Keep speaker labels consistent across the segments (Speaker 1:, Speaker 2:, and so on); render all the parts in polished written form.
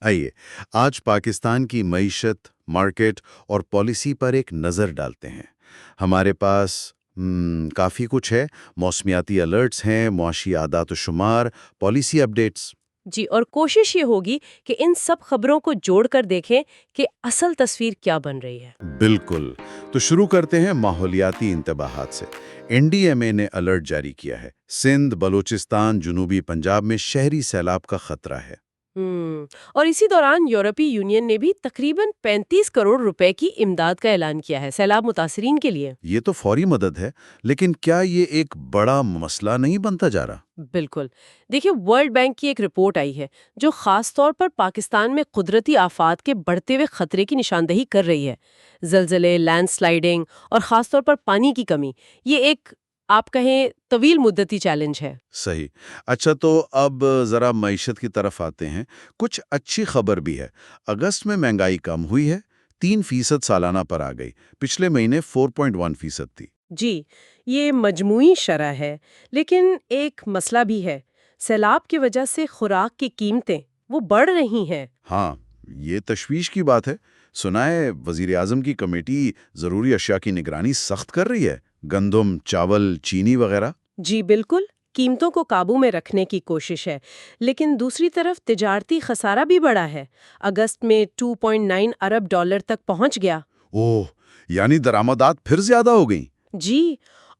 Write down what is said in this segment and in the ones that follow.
Speaker 1: آئیے آج پاکستان کی معیشت، مارکیٹ اور پالیسی پر ایک نظر ڈالتے ہیں۔ ہمارے پاس کافی کچھ ہے۔ موسمیاتی الرٹس ہیں، معاشی اعداد و شمار، پالیسی اپڈیٹس۔
Speaker 2: جی، اور کوشش یہ ہوگی کہ ان سب خبروں کو جوڑ کر دیکھیں کہ اصل تصویر کیا بن رہی ہے۔
Speaker 1: بالکل، تو شروع کرتے ہیں ماحولیاتی انتباہات سے۔ NDMA نے الرٹ جاری کیا ہے، سندھ، بلوچستان، جنوبی پنجاب میں شہری سیلاب کا خطرہ ہے۔
Speaker 2: اور اسی دوران یورپی یونین نے بھی تقریباً 35 کروڑ روپے کی امداد کا اعلان کیا ہے سیلاب متاثرین کے لیے۔
Speaker 1: یہ تو فوری مدد ہے، لیکن کیا یہ ایک بڑا مسئلہ نہیں بنتا جا رہا؟
Speaker 2: بالکل، دیکھیے ورلڈ بینک کی ایک رپورٹ آئی ہے جو خاص طور پر پاکستان میں قدرتی آفات کے بڑھتے ہوئے خطرے کی نشاندہی کر رہی ہے۔ زلزلے، لینڈ سلائیڈنگ اور خاص طور پر پانی کی کمی، یہ ایک آپ کہیں طویل مدتی چیلنج ہے۔
Speaker 1: صحیح۔ اچھا، تو اب ذرا معیشت کی طرف آتے ہیں۔ کچھ اچھی خبر بھی ہے۔ اگست میں مہنگائی کم ہوئی ہے، 3% سالانہ پر آ گئی، پچھلے مہینے 4.1% تھی۔
Speaker 2: جی، یہ مجموعی شرح ہے، لیکن ایک مسئلہ بھی ہے۔ سیلاب کی وجہ سے خوراک کی قیمتیں وہ بڑھ رہی ہیں۔
Speaker 1: ہاں، یہ تشویش کی بات ہے۔ سنا ہے وزیر اعظم کی کمیٹی ضروری اشیاء کی نگرانی سخت کر رہی ہے، گندم، چاول، چینی وغیرہ۔
Speaker 2: جی بالکل، قیمتوں کو قابو میں رکھنے کی کوشش ہے، لیکن دوسری طرف تجارتی خسارہ بھی بڑا ہے۔ اگست میں $2.9 ارب تک پہنچ گیا۔
Speaker 1: اوہ، یعنی درآمدات پھر زیادہ ہو گئیں۔
Speaker 2: جی،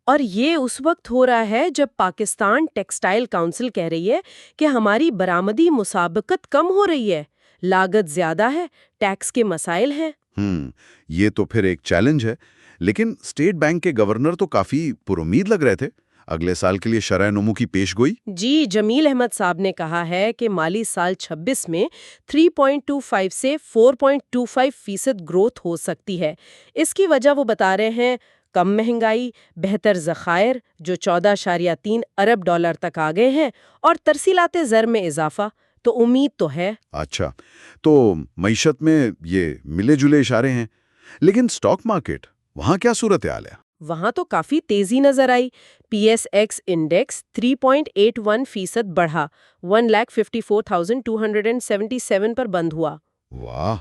Speaker 2: اور یہ اس وقت ہو رہا ہے جب پاکستان ٹیکسٹائل کونسل کہہ رہی ہے کہ ہماری برآمدی مسابقت کم ہو رہی ہے، لاگت زیادہ ہے، ٹیکس کے مسائل ہیں۔
Speaker 1: یہ تو پھر ایک چیلنج ہے، لیکن اسٹیٹ بینک کے گورنر تو کافی پرامید لگ رہے تھے۔ اگلے سال کے لیے شرح نمو کی پیش گوئی۔
Speaker 2: جی، جمیل احمد صاحب نے کہا ہے کہ مالی سال 26 میں 3.25 سے 4.25% گروتھ ہو سکتی ہے۔ اس کی وجہ وہ بتا رہے ہیں کم مہنگائی، بہتر ذخائر جو 14.3 ارب تک آ گئے ہیں، اور ترسیلات زر میں اضافہ، تو امید تو ہے۔
Speaker 1: اچھا، تو معیشت میں یہ ملے جلے اشارے ہیں، لیکن سٹاک مارکیٹ وہاں کیا صورتحال ہے؟
Speaker 2: وہاں تو کافی تیزی نظر آئی۔ PSX انڈیکس 3.81% بڑھا، 1,54,277 پر بند ہوا۔
Speaker 1: واہ،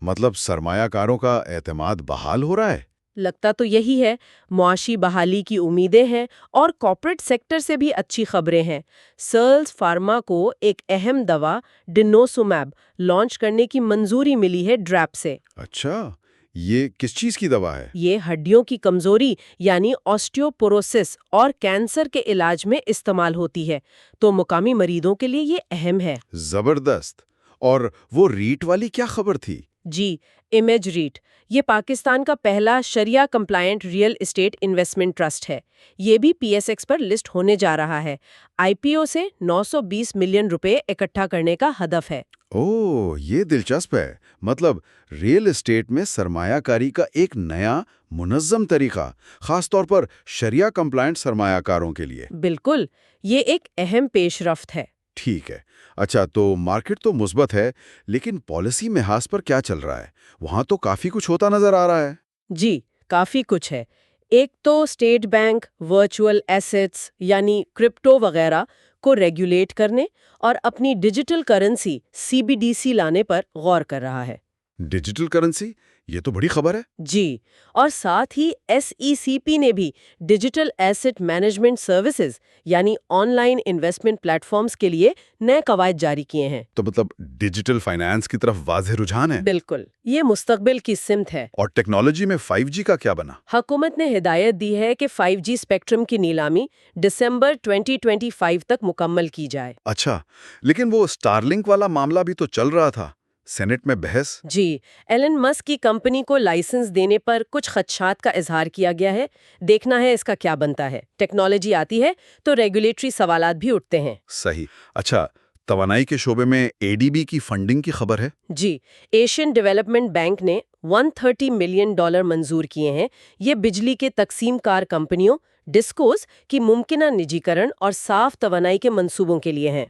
Speaker 1: مطلب سرمایہ کاروں کا اعتماد بحال ہو رہا ہے۔
Speaker 2: لگتا تو یہی ہے، معاشی بحالی کی امیدیں ہیں، اور کارپوریٹ سیکٹر سے بھی اچھی خبریں ہیں۔ سرلز فارما کو ایک اہم دوا ڈینوسومیب لانچ کرنے کی منظوری ملی ہے ڈریپ سے۔
Speaker 1: اچھا، یہ کس چیز کی دوا ہے؟
Speaker 2: یہ ہڈیوں کی کمزوری یعنی آسٹیوپوروسس اور کینسر کے علاج میں استعمال ہوتی ہے، تو مقامی مریضوں کے لیے یہ اہم ہے۔
Speaker 1: زبردست۔ اور وہ ریٹ والی کیا خبر تھی؟
Speaker 2: جی، امیج ریٹ، یہ پاکستان کا پہلا شریعہ compliant real estate investment trust ہے۔ یہ بھی PSX پر لسٹ ہونے جا رہا ہے۔ IPO سے 920 ملین روپے اکٹھا کرنے کا ہدف ہے۔
Speaker 1: اوہ، یہ دلچسپ ہے۔ مطلب ریئل اسٹیٹ میں سرمایہ کاری کا ایک نیا منظم طریقہ، خاص طور پر شریعہ کمپلائنٹ سرمایہ کاروں کے لیے۔
Speaker 2: بالکل، یہ ایک اہم پیش رفت ہے۔
Speaker 1: ٹھیک ہے۔ اچھا، تو مارکیٹ تو مثبت ہے، لیکن پالیسی محاذ پر کیا چل رہا ہے؟ وہاں تو کافی کچھ ہوتا نظر آ رہا ہے۔
Speaker 2: جی، کافی کچھ ہے۔ ایک تو اسٹیٹ بینک ورچوئل ایسیٹس یعنی کرپٹو وغیرہ کو ریگولیٹ کرنے اور اپنی ڈیجیٹل کرنسی CBDC لانے پر غور کر رہا ہے۔
Speaker 1: ڈیجیٹل کرنسی، یہ تو بڑی خبر ہے۔
Speaker 2: جی، اور ساتھ ہی SECP نے بھی ڈیجیٹل ایسٹ مینجمنٹ سروسز یعنی online investment platforms کے لیے نئے قواعد جاری کیے ہیں۔
Speaker 1: تو مطلب ڈیجیٹل فائنانس کی طرف واضح رجحان ہے۔
Speaker 2: بالکل، یہ مستقبل کی سمت ہے۔
Speaker 1: اور ٹیکنالوجی میں 5G کا کیا بنا؟
Speaker 2: حکومت نے ہدایت دی ہے کہ 5G اسپیکٹرم کی نیلامی دسمبر 2025 تک مکمل کی جائے۔
Speaker 1: اچھا، لیکن وہ اسٹار لنک والا معاملہ بھی تو چل رہا تھا، سینٹ میں بحث۔
Speaker 2: جی، ایلن مسک کی کمپنی کو لائسنس دینے پر کچھ خدشات کا اظہار کیا گیا ہے۔ دیکھنا ہے اس کا کیا بنتا ہے۔ ٹیکنالوجی آتی ہے تو ریگولیٹری سوالات بھی اٹھتے ہیں۔
Speaker 1: صحیح۔ اچھا، توانائی کے شعبے میں ADB کی فنڈنگ کی خبر ہے۔
Speaker 2: جی، ایشین ڈیولپمنٹ بینک نے $130 ملین منظور کیے ہیں۔ یہ بجلی کے تقسیم کار کمپنیوں ڈسکوز کی ممکنہ نجی کرن اور صاف توانائی کے منصوبوں کے لیے ہیں۔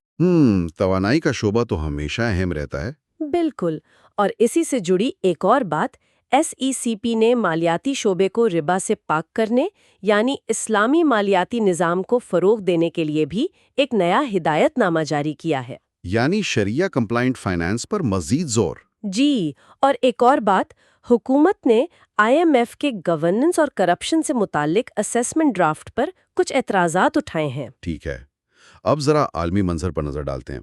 Speaker 1: توانائی کا شعبہ تو ہمیشہ اہم رہتا ہے۔
Speaker 2: بالکل، اور اسی سے جڑی ایک اور بات، SECP نے مالیاتی شعبے کو ربا سے پاک کرنے یعنی اسلامی مالیاتی نظام کو فروغ دینے کے لیے بھی ایک نیا ہدایت نامہ جاری کیا ہے۔
Speaker 1: یعنی شریعہ کمپلائنٹ فائنانس پر مزید زور۔
Speaker 2: جی، اور ایک اور بات، حکومت نے IMF کے گورننس اور کرپشن سے متعلق اسیسمنٹ ڈرافٹ پر کچھ اعتراضات اٹھائے ہیں۔
Speaker 1: ٹھیک ہے، اب ذرا عالمی منظر پر نظر ڈالتے ہیں۔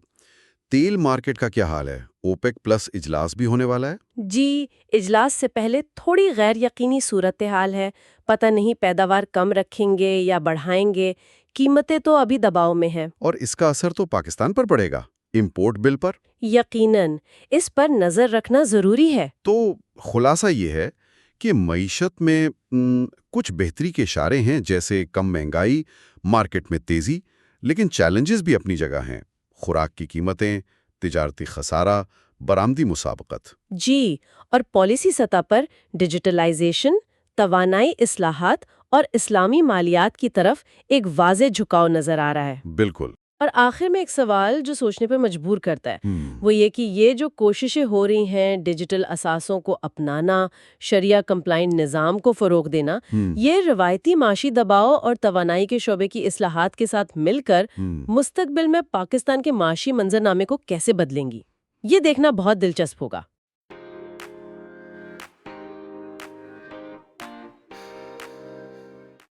Speaker 1: تیل مارکیٹ کا کیا حال ہے؟ اوپیک پلس اجلاس بھی ہونے والا ہے؟
Speaker 2: جی، اجلاس سے پہلے تھوڑی غیر یقینی صورتحال ہے۔ پتہ نہیں پیداوار کم رکھیں گے یا بڑھائیں گے، قیمتیں تو ابھی دباؤ میں ہیں۔
Speaker 1: اور اس کا اثر تو پاکستان پر پڑے گا، امپورٹ بل پر۔
Speaker 2: یقیناً اس پر نظر رکھنا ضروری ہے۔
Speaker 1: تو خلاصہ یہ ہے کہ معیشت میں کچھ بہتری کے اشارے ہیں، جیسے کم مہنگائی، مارکیٹ میں تیزی، لیکن چیلنجز بھی اپنی جگہ ہیں: خوراک کی قیمتیں، تجارتی خسارہ، برآمدی مسابقت۔
Speaker 2: جی، اور پالیسی سطح پر ڈیجیٹلائزیشن، توانائی اصلاحات اور اسلامی مالیات کی طرف ایک واضح جھکاؤ نظر آ رہا ہے۔
Speaker 1: بالکل۔
Speaker 2: اور آخر میں ایک سوال جو سوچنے پر مجبور کرتا ہے، وہ یہ کہ یہ جو کوششیں ہو رہی ہیں، ڈیجیٹل اثاثوں کو اپنانا، شریعہ کمپلائنٹ نظام کو فروغ دینا، یہ روایتی معاشی دباؤ اور توانائی کے شعبے کی اصلاحات کے ساتھ مل کر مستقبل میں پاکستان کے معاشی منظرنامے کو کیسے بدلیں گی، یہ دیکھنا بہت دلچسپ ہوگا۔